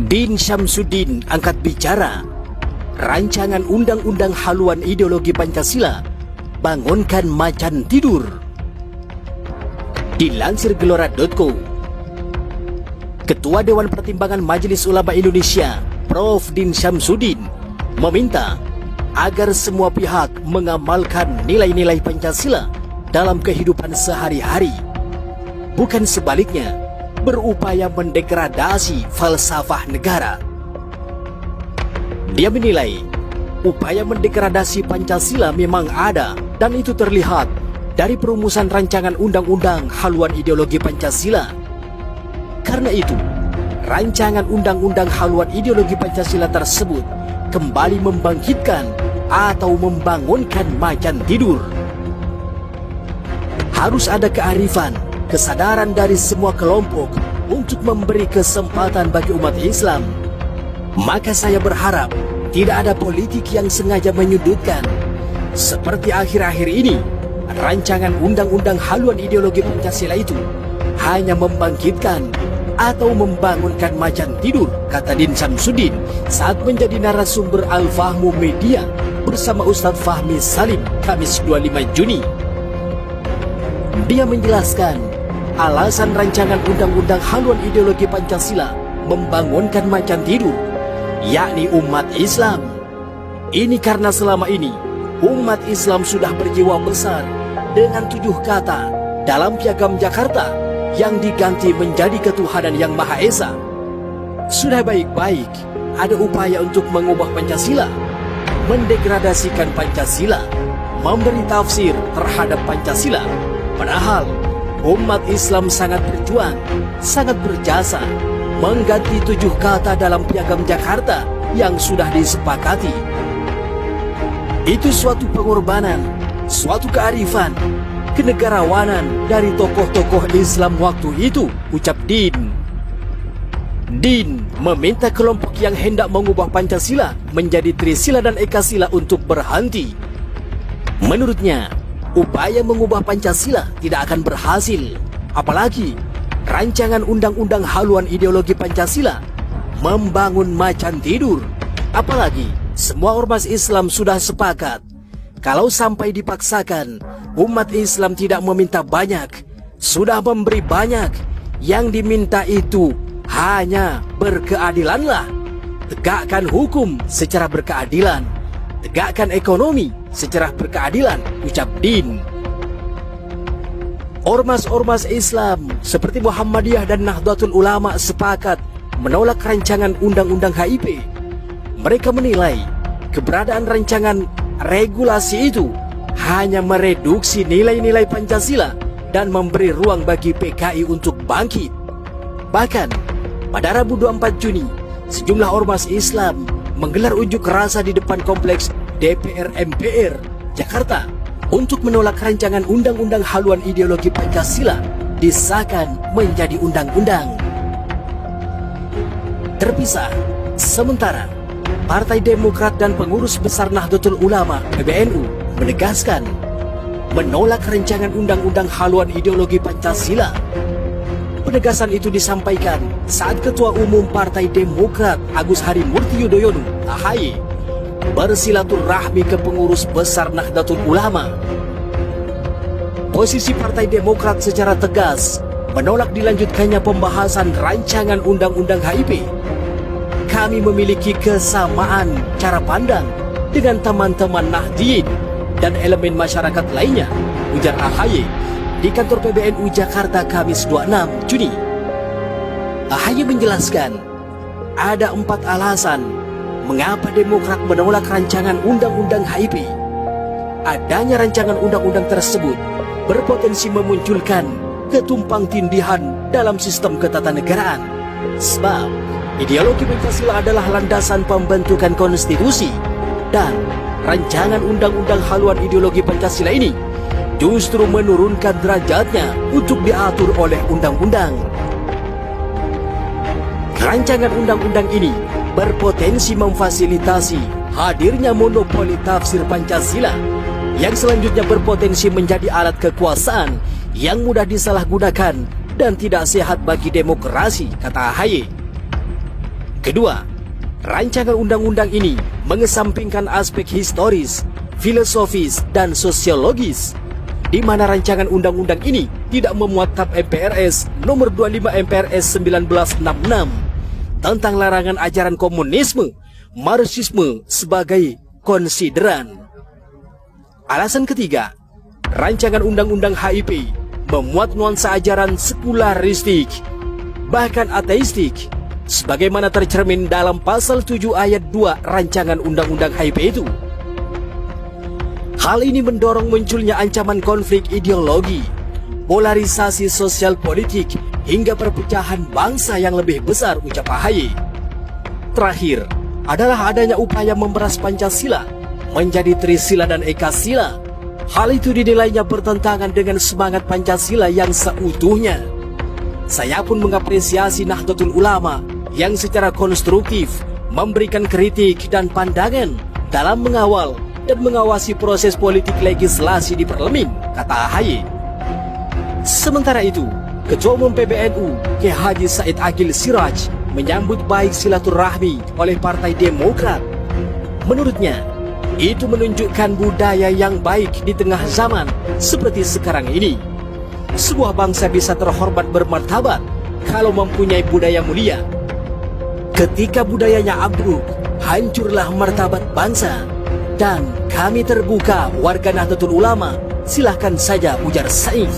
Din Syamsuddin angkat bicara rancangan undang-undang haluan ideologi Pancasila, bangunkan macan tidur. Dilansir Gelora.co, Ketua Dewan Pertimbangan Majelis Ulama Indonesia, Prof. Din Syamsuddin, meminta agar semua pihak mengamalkan nilai-nilai Pancasila dalam kehidupan sehari-hari, bukan sebaliknya berupaya mendegradasi falsafah negara. Dia menilai upaya mendegradasi Pancasila memang ada, dan itu terlihat dari perumusan rancangan undang-undang haluan ideologi Pancasila. Karena itu, rancangan undang-undang haluan ideologi Pancasila tersebut kembali membangkitkan atau membangunkan macan tidur. Harus ada kearifan, kesadaran dari semua kelompok untuk memberi kesempatan bagi umat Islam. Maka saya berharap tidak ada politik yang sengaja menyudutkan. Seperti akhir-akhir ini, rancangan undang-undang haluan ideologi Pancasila itu hanya membangkitkan atau membangunkan macan tidur, kata Din Syamsuddin saat menjadi narasumber Al-Fahmu Media bersama Ustadz Fahmi Salim Kamis 25 Juni. Dia menjelaskan alasan rancangan undang-undang haluan ideologi Pancasila membangunkan macan tidur, yakni umat Islam. Ini karena selama ini umat Islam sudah berjiwa besar dengan 7 kata dalam Piagam Jakarta yang diganti menjadi ketuhanan yang Maha Esa. Sudah baik-baik ada upaya untuk mengubah Pancasila, mendegradasikan Pancasila, memberi tafsir terhadap Pancasila. Padahal umat Islam sangat berjuang, sangat berjasa mengganti 7 kata dalam Piagam Jakarta yang sudah disepakati. Itu suatu pengorbanan, suatu kearifan, kenegarawanan dari tokoh-tokoh Islam waktu itu, ucap Din. Din meminta kelompok yang hendak mengubah Pancasila menjadi Trisila dan Ekasila untuk berhenti. Menurutnya, upaya mengubah Pancasila tidak akan berhasil, apalagi rancangan undang-undang haluan ideologi Pancasila membangun macan tidur. Apalagi semua ormas Islam sudah sepakat kalau sampai dipaksakan, umat Islam tidak meminta banyak, sudah memberi banyak. Yang diminta itu hanya berkeadilanlah. Tegakkan hukum secara berkeadilan, tegakkan ekonomi secara berkeadilan, ucap Din. Ormas-ormas Islam seperti Muhammadiyah dan Nahdlatul Ulama sepakat menolak rancangan undang-undang HIP. Mereka menilai keberadaan rancangan regulasi itu hanya mereduksi nilai-nilai Pancasila dan memberi ruang bagi PKI untuk bangkit. Bahkan pada Rabu 24 Juni, sejumlah ormas Islam menggelar unjuk rasa di depan kompleks DPR MPR Jakarta untuk menolak rancangan undang-undang haluan ideologi Pancasila disahkan menjadi undang-undang. Terpisah, sementara Partai Demokrat dan pengurus besar Nahdlatul Ulama (PBNU) menegaskan menolak rancangan undang-undang haluan ideologi Pancasila. Penegasan itu disampaikan saat Ketua Umum Partai Demokrat Agus Harimurti Yudhoyono (AHY) bersilaturahmi ke pengurus besar Nahdlatul Ulama. Posisi Partai Demokrat secara tegas menolak dilanjutkannya pembahasan rancangan undang-undang HIP. Kami memiliki kesamaan cara pandang dengan teman-teman Nahdliyin dan elemen masyarakat lainnya, ujar AHY di kantor PBNU Jakarta Kamis 26 Juni. AHY menjelaskan ada 4 alasan mengapa Demokrat menolak rancangan undang-undang HIP. Adanya rancangan undang-undang tersebut berpotensi memunculkan ketumpangtindihan dalam sistem ketatanegaraan. Sebab ideologi Pancasila adalah landasan pembentukan konstitusi, dan rancangan undang-undang haluan ideologi Pancasila ini justru menurunkan derajatnya untuk diatur oleh undang-undang. Rancangan undang-undang ini berpotensi memfasilitasi hadirnya monopoli tafsir Pancasila yang selanjutnya berpotensi menjadi alat kekuasaan yang mudah disalahgunakan dan tidak sehat bagi demokrasi, kata AHY. Kedua, rancangan undang-undang ini mengesampingkan aspek historis, filosofis, dan sosiologis, di mana rancangan undang-undang ini tidak memuat Tap MPRS nomor 25 MPRS 1966 tentang larangan ajaran komunisme, Marxisme sebagai konsideran. Alasan ketiga, rancangan undang-undang HIP memuat nuansa ajaran sekularistik, bahkan ateistik, sebagaimana tercermin dalam pasal 7 ayat 2 rancangan undang-undang HIP itu. Hal ini mendorong munculnya ancaman konflik ideologi, polarisasi sosial politik, hingga perpecahan bangsa yang lebih besar, ucap AHY. Terakhir, adalah adanya upaya memeras Pancasila menjadi Trisila dan Ekasila. Hal itu dinilainya bertentangan dengan semangat Pancasila yang seutuhnya. Saya pun mengapresiasi Nahdlatul Ulama yang secara konstruktif memberikan kritik dan pandangan dalam mengawal dan mengawasi proses politik legislasi di parlemen, kata AHY. Sementara itu, Ketua Umum PBNU, Kiai Haji Said Aqil Siraj, menyambut baik silaturahmi oleh Partai Demokrat. Menurutnya, itu menunjukkan budaya yang baik di tengah zaman seperti sekarang ini. Sebuah bangsa bisa terhormat bermartabat kalau mempunyai budaya mulia. Ketika budayanya ambruk, hancurlah martabat bangsa. Dan kami terbuka warga Nahdlatul Ulama, silahkan saja, ujar Said.